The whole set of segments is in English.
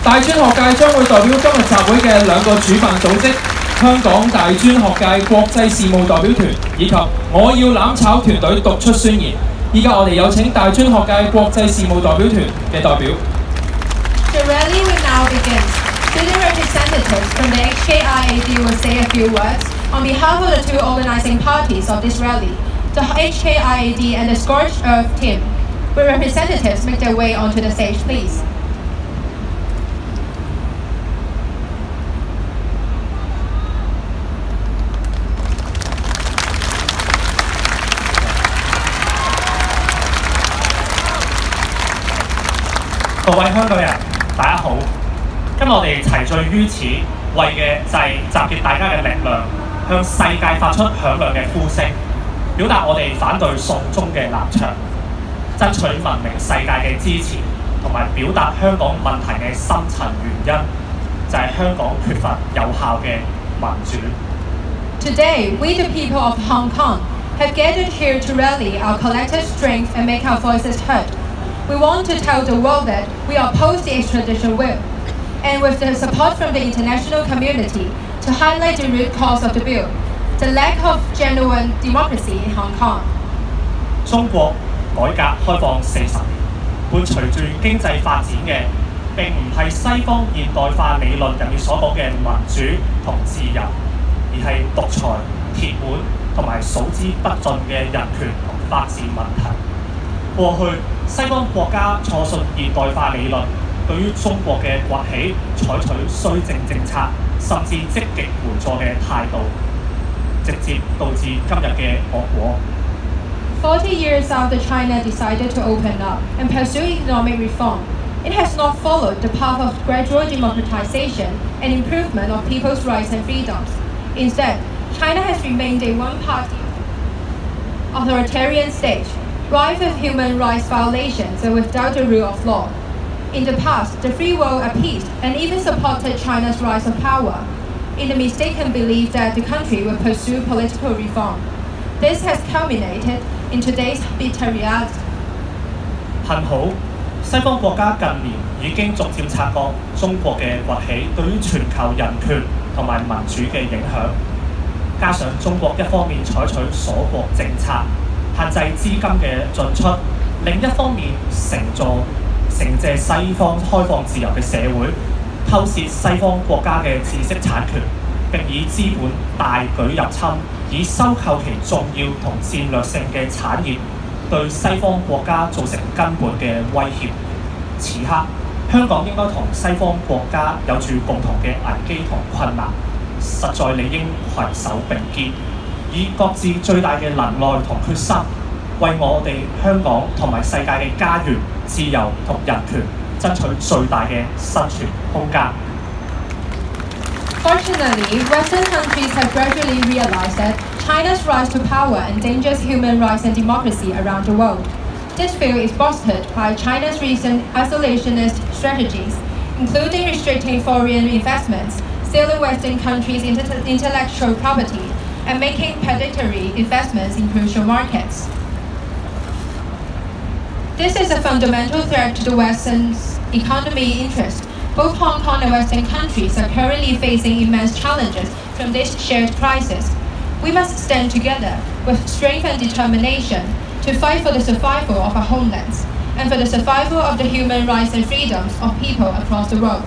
大專學界將會代表今日集會嘅兩個主辦組織香港大專學界國際事務代表團以及我要攬炒團隊讀出宣言。依家我哋有請大專學界國際事務代表團嘅代表。The rally will now begin. Student representatives from the HKIAD will say a few words on behalf of the two organizing parties of this rally, the HKIAD and the Scorched Earth team. Will representatives make their way onto the stage, please? 各位香港人，大家好！今日我哋齊聚於此，為嘅就係集結大家嘅力量，向世界發出響亮嘅呼聲，表達我哋反對送中嘅立場，爭取文明世界嘅支持，同埋表達香港問題嘅深層原因，就係香港缺乏有效嘅民主。Today, we the people of Hong Kong have gathered here to rally our collective strength and make our voices heard. We want to tell the world that we oppose the extradition bill, and with the support from the international community to highlight the root cause of the bill, the lack of genuine democracy in Hong Kong. 中國改革開放40年，伴隨住經濟發展嘅並唔係西方現代化理論入面所講嘅民主同自由，而係獨裁、鐵腕同埋數之不盡嘅人權同法治問題。過去西方國家錯信現代化理論，對於中國嘅崛起採取綏靖政策，甚至積極援助嘅態度，直接導致今日嘅惡果。40 years after China decided to open up and pursue economic reform, it has not followed the path of gradual democratization and improvement of people's rights and freedoms. Instead, China has remained a one-party authoritarian state, rife with human rights violations and without the rule of law. In the past, the free world appeased and even supported China's rise of power, in the mistaken belief that the country would pursue political reform. This has culminated in today's bitter reality. 幸好，西方國家近年已經逐漸察覺中國嘅崛起對於全球人權同埋民主嘅影響，加上中國一方面採取鎖國政策，限制資金嘅進出，另一方面承借西方開放自由嘅社會，偷竊西方國家嘅知識產權，並以資本大舉入侵，以收購其重要同戰略性嘅產業，對西方國家造成根本嘅威脅。此刻，香港應該同西方國家有住共同嘅危機同困難，實在理應攜手並肩，以各自最大嘅能耐同決心，為我哋香港同埋世界嘅家園、自由同人權爭取最大嘅生存空間。Fortunately, Western countries have gradually realized that China's rise to power endangers human rights and democracy around the world. This view is bolstered by China's recent isolationist strategies, including restricting foreign investments, stealing Western countries' intellectual property, and making predatory investments in crucial markets. This is a fundamental threat to the Western's economy interest. Both Hong Kong and Western countries are currently facing immense challenges from this shared crisis. We must stand together with strength and determination to fight for the survival of our homelands and for the survival of the human rights and freedoms of people across the world.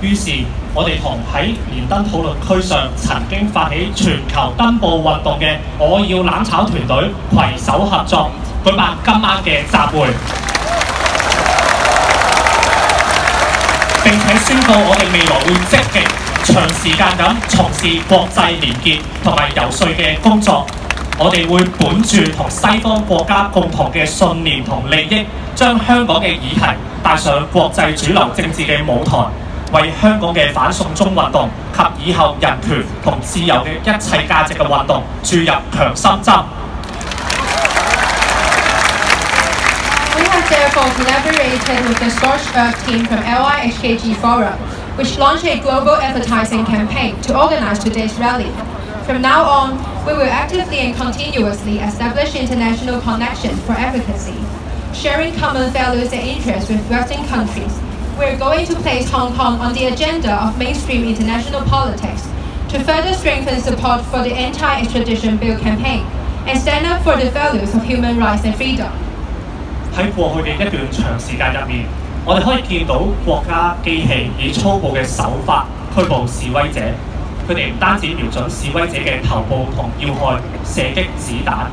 於是，我哋同喺連登討論區上曾經發起全球登報運動嘅我要攬炒團隊攜手合作，舉辦今晚嘅集會。並且宣布我哋未來會積極長時間咁從事國際連結同埋游說嘅工作。我哋會本住同西方國家共同嘅信念同利益，將香港嘅議題帶上國際主流政治嘅舞台，為香港嘅反送中運動及以後人權同自由嘅一切價值嘅運動注入強心針。We have therefore collaborated with the Scorched Earth team from LIHKG Forum, which launched a global advertising campaign to organize today's rally. From now on, we will actively and continuously establish international connections for advocacy, sharing common values and interests with Western countries, we're going to place Hong Kong on the agenda of mainstream international politics to further strengthen support for the anti-extradition bill campaign and stand up for the values of human rights and freedom. 喺過去嘅一段長時間入面，我哋可以見到國家機器以粗暴嘅手法拘捕示威者，佢哋唔單止瞄準示威者嘅頭部同要害射擊子彈，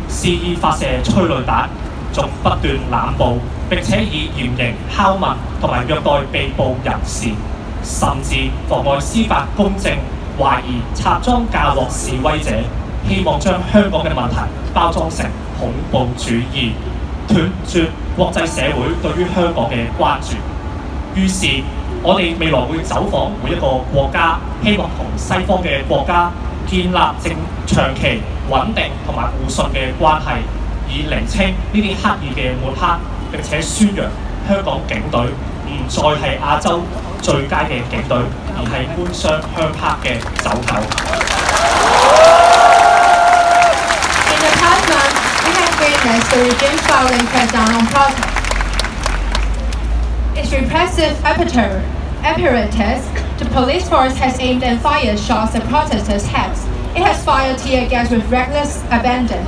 肆意發射催淚彈，仲不斷濫捕，並且以嚴刑拷問同埋虐待被捕人士，甚至妨礙司法公正，懷疑插贓嫁禍示威者，希望將香港嘅問題包裝成恐怖主義，斷絕國際社會對於香港嘅關注。於是，我哋未來會走訪每一個國家，希望同西方嘅國家建立長期穩定同埋互信嘅關係，以釐清呢啲刻意嘅抹黑，並且宣揚香港警隊唔再係亞洲最佳嘅警隊，而係官商鄉黑嘅走狗。In the past month, we have witnessed the regime's violent crackdown on protests. Its repressive apparatus, the police force has aimed and fired shots at protesters' heads. It has fired tear gas with reckless abandon.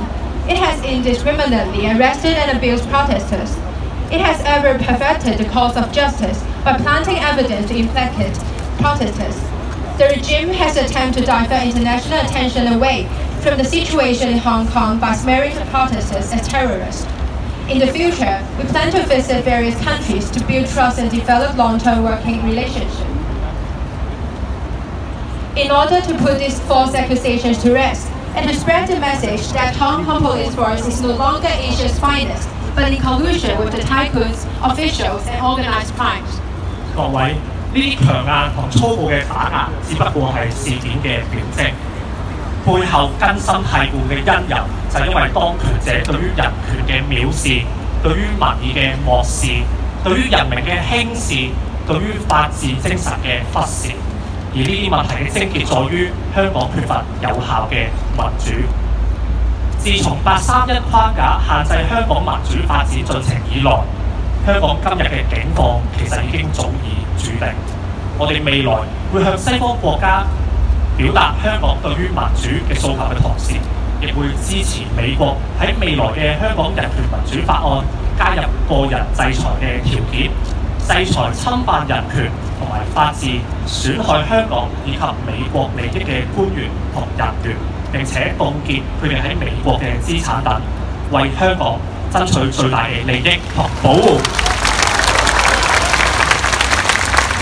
It has indiscriminately arrested and abused protesters. It has ever perfected the cause of justice by planting evidence to implicate protesters. The regime has attempted to divert international attention away from the situation in Hong Kong by smearing the protesters as terrorists. In the future, we plan to visit various countries to build trust and develop long-term working relationships. In order to put these false accusations to rest, and to spread the message that Hong Kong Police Force is no longer Asia's finest, but in collusion with the tycoons, officials, and organized crimes. 各位，呢啲強硬同粗暴嘅打壓，只不過係事件嘅表徵，背後根深蒂固嘅因由，就係因為當權者對於人權嘅藐視，對於民意嘅漠視，對於人民嘅輕視，對於法治精神嘅忽視。而呢啲問題嘅症結在於香港缺乏有效嘅民主。自從831框架限制香港民主發展進程以來，香港今日嘅境況其實已經早已注定。我哋未來會向西方國家表達香港對於民主嘅訴求嘅同時，亦會支持美國喺未來嘅香港人權民主法案加入個人制裁嘅條件，制裁侵犯人權同埋法治、損害香港以及美國利益嘅官員同人員，並且凍結佢哋喺美國嘅資產等，為香港爭取最大嘅利益同保護。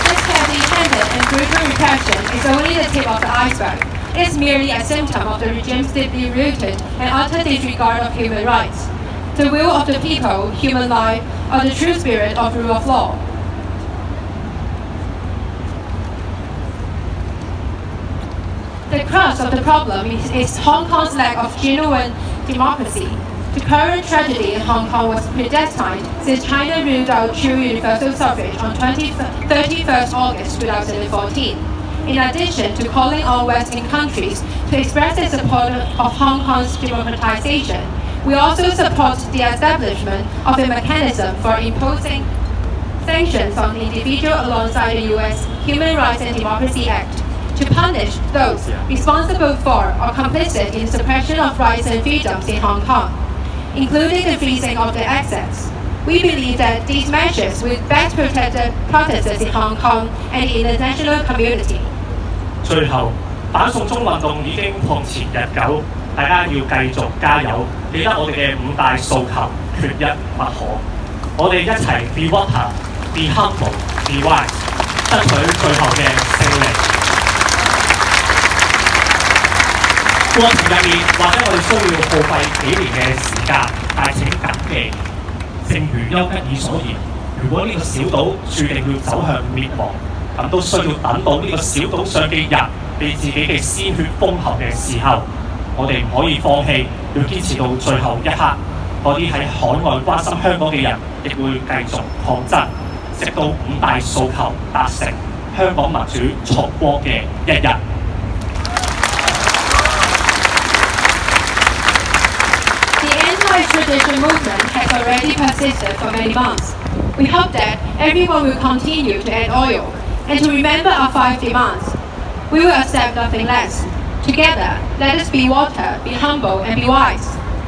This heavy-handed and brutal repression is only the tip of the iceberg. It is merely a symptom of the regime's deeply rooted and utter disregard of human rights, the will of the people, human life, or the true spirit of rule of law. The crux of the problem is Hong Kong's lack of genuine democracy. The current tragedy in Hong Kong was predestined since China ruled out true universal suffrage on 31st August 2014. In addition to calling on Western countries to express their support of Hong Kong's democratization, we also support the establishment of a mechanism for imposing sanctions on individuals alongside the U.S. Human Rights and Democracy Act to punish those responsible for or complicit in the suppression of rights and freedoms in Hong Kong, including the freezing of their assets. We believe that these measures will best protect the protesters in Hong Kong and the international community. 最後，反送中運動已經碰前日久，大家要繼續加油，記得我哋嘅5大訴求，缺一不可。我哋一齊 be water, be humble, be wise， 爭取最後嘅勝利。過程入面，或者我哋需要耗費幾年嘅時間，但請謹記，正如丘吉爾所言，如果呢個小島注定要走向滅亡，咁都需要等到呢個小島上嘅人被自己嘅鮮血封喉嘅時候，我哋唔可以放棄，要堅持到最後一刻。嗰啲喺海外關心香港嘅人，亦會繼續抗爭，直到5大訴求達成，香港民主重光嘅一日。The anti-extradition movement has already persisted for many months. We hope that everyone will continue to add oil and to remember our 5 demands. We will accept nothing less. Together, let us be water, be humble, and be wise,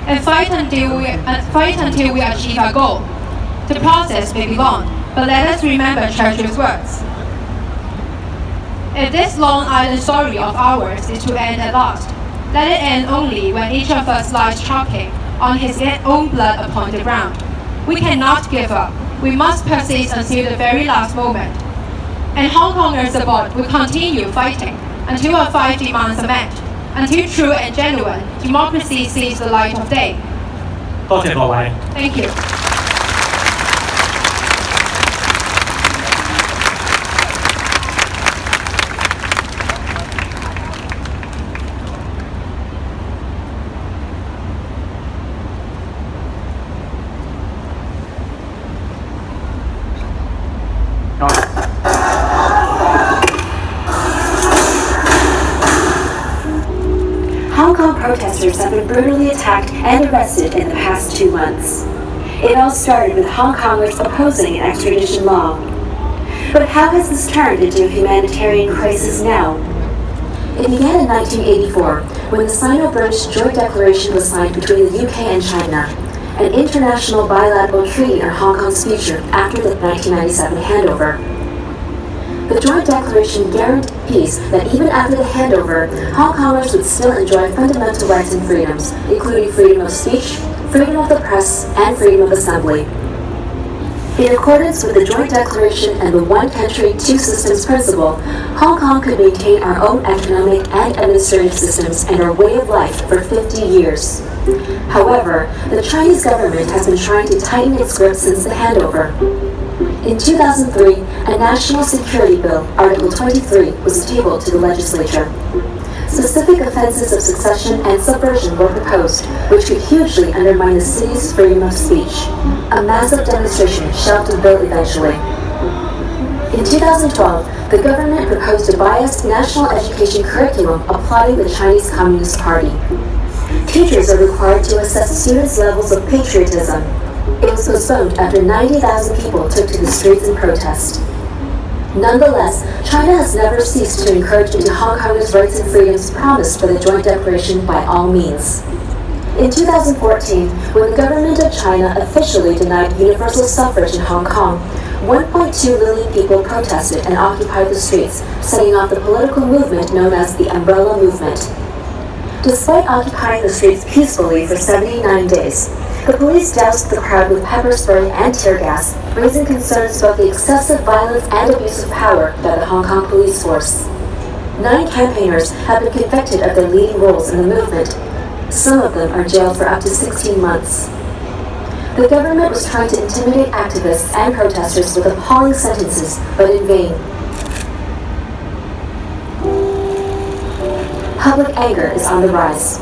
and fight until we achieve our goal. The process may be long, but let us remember Churchill's words. If this Long Island story of ours is to end at last, let it end only when each of us lies choking on his own blood upon the ground. We cannot give up. We must persist until the very last moment. And Hong Kongers abroad will continue fighting until our 5 demands are met, until true and genuine democracy sees the light of day. 多謝各位。Thank you. Hong Kong protesters have been brutally attacked and arrested in the past 2 months. It all started with Hong Kongers opposing an extradition law. But how has this turned into a humanitarian crisis now? It began in 1984 when the sino-British joint declaration was signed between the UK and China, an international bilateral treaty on Hong Kong's future after the 1997 handover. The joint declaration guarantees that even after the handover, Hong Kongers would still enjoy fundamental rights and freedoms, including freedom of speech, freedom of the press, and freedom of assembly. In accordance with the joint declaration and the one country, two systems principle, Hong Kong could maintain our own economic and administrative systems and our way of life for 50 years. However, the Chinese government has been trying to tighten its grip since the handover. In 2003, a national security bill, Article 23, was tabled to the legislature. Specific offenses of secession and subversion were proposed, which could hugely undermine the city's freedom of speech. A massive demonstration shelved the bill eventually. In 2012, the government proposed a biased national education curriculum applauding the Chinese Communist Party. Teachers are required to assess students' levels of patriotism. It was postponed after 90,000 people took to the streets in protest. Nonetheless, China has never ceased to encourage into Hong Kongers' rights and freedoms promised by the Joint Declaration by all means. In 2014, when the government of China officially denied universal suffrage in Hong Kong, 1.2 million people protested and occupied the streets, setting off the political movement known as the Umbrella Movement. Despite occupying the streets peacefully for 79 days, the police doused the crowd with pepper spray and tear gas, raising concerns about the excessive violence and abuse of power by the Hong Kong police force. 9 campaigners have been convicted of their leading roles in the movement. Some of them are jailed for up to 16 months. The government was trying to intimidate activists and protesters with appalling sentences, but in vain. Public anger is on the rise.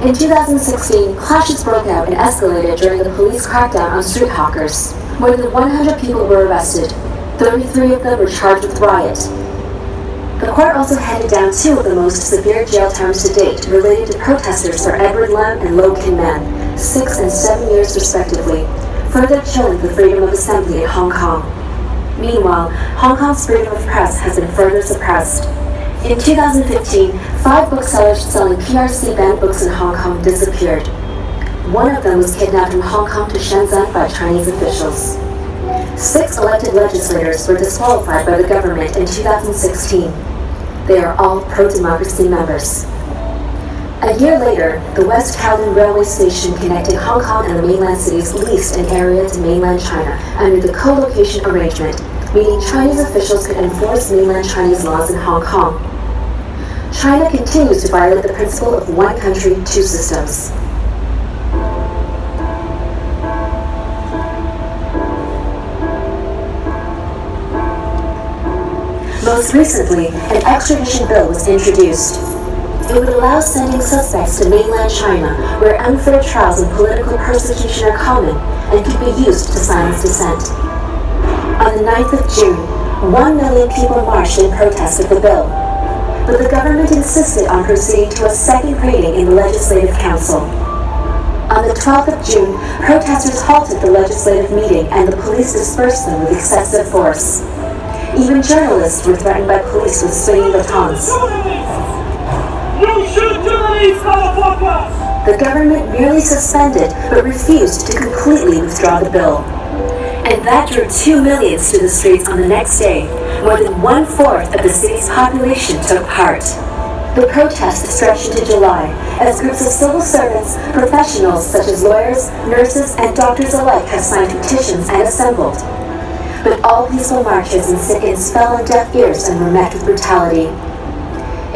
In 2016, clashes broke out and escalated during the police crackdown on street hawkers. More than 100 people were arrested. 33 of them were charged with riot. The court also handed down 2 of the most severe jail terms to date related to protesters Sir Edward Lam and Lo Kin Man, 6 and 7 years respectively, further chilling the freedom of assembly in Hong Kong. Meanwhile, Hong Kong's freedom of press has been further suppressed. In 2015, 5 booksellers selling PRC banned books in Hong Kong disappeared. One of them was kidnapped from Hong Kong to Shenzhen by Chinese officials. 6 elected legislators were disqualified by the government in 2016. They are all pro-democracy members. A year later, the West Kowloon railway station connecting Hong Kong and the mainland cities leased an area to mainland China under the co-location arrangement, meaning Chinese officials could enforce mainland Chinese laws in Hong Kong. China continues to violate the principle of one country, two systems. Most recently, an extradition bill was introduced. It would allow sending suspects to mainland China, where unfair trials and political persecution are common, and could be used to silence dissent. On the 9th of June, 1 million people marched in protest of the bill, but the government insisted on proceeding to a second reading in the Legislative Council. On the 12th of June, protesters halted the legislative meeting and the police dispersed them with excessive force. Even journalists were threatened by police with swinging batons. You should release motherfuckers! The government merely suspended but refused to completely withdraw the bill. And that drew 2 millions to the streets on the next day. More than 1/4 of the city's population took part. The protest stretched into July as groups of civil servants, professionals such as lawyers, nurses, and doctors alike have signed petitions and assembled. But all peaceful marches and sit-ins fell on deaf ears and were met with brutality.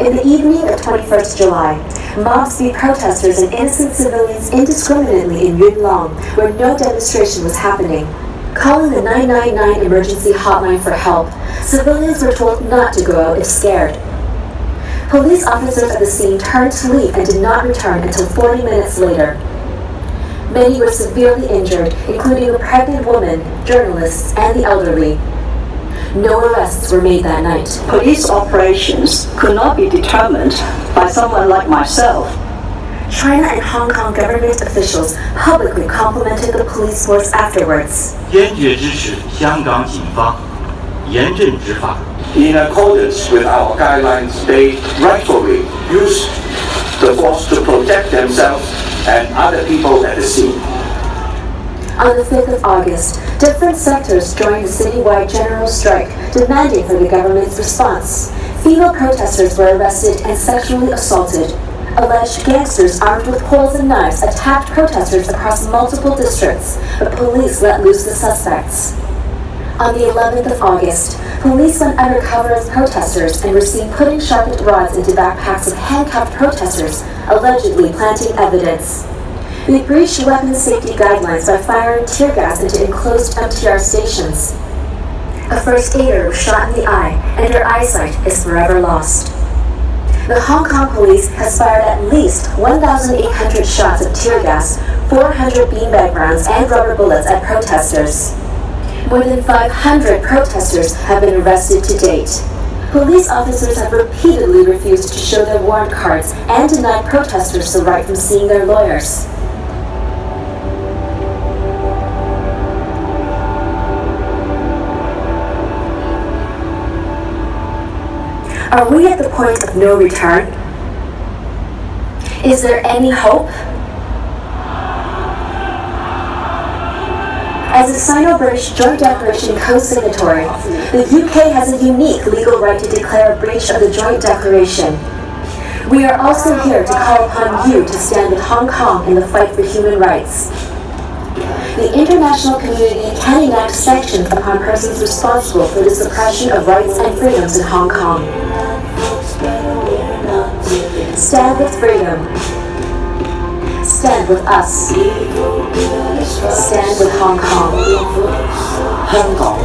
In the evening of 21st July, mobs beat protesters and innocent civilians indiscriminately in Yuen Long, where no demonstration was happening. Calling the 999 emergency hotline for help, civilians were told not to go out if scared. Police officers at the scene turned to leave and did not return until 40 minutes later. Many were severely injured, including a pregnant woman, journalists, and the elderly. No arrests were made that night. Police operations could not be determined by someone like myself. China and Hong Kong government officials publicly complimented the police force afterwards. 坚决支持香港警方严正执法。 In accordance with our guidelines, they rightfully use the force to protect themselves and other people at the scene. On the 5th of August, different sectors joined the citywide general strike, demanding for the government's response. Female protesters were arrested and sexually assaulted. Alleged gangsters armed with poles and knives attacked protesters across multiple districts, but police let loose the suspects. On the 11th of August, police went undercover as protesters and were seen putting sharpened rods into backpacks of handcuffed protesters, allegedly planting evidence. They breached weapons safety guidelines by firing tear gas into enclosed MTR stations. A first aider was shot in the eye, and her eyesight is forever lost. The Hong Kong police has fired at least 1,800 shots of tear gas, 400 beanbag rounds, and rubber bullets at protesters. More than 500 protesters have been arrested to date. Police officers have repeatedly refused to show their warrant cards and denied protesters the right from seeing their lawyers. Are we at the point of no return? Is there any hope? As a sino-British joint declaration co-signatory, the UK has a unique legal right to declare a breach of the joint declaration. We are also here to call upon you to stand with Hong Kong in the fight for human rights. The international community can enact sanctions upon persons responsible for the suppression of rights and freedoms in Hong Kong. Stand with freedom. Stand with us. Stand with Hong Kong. 香港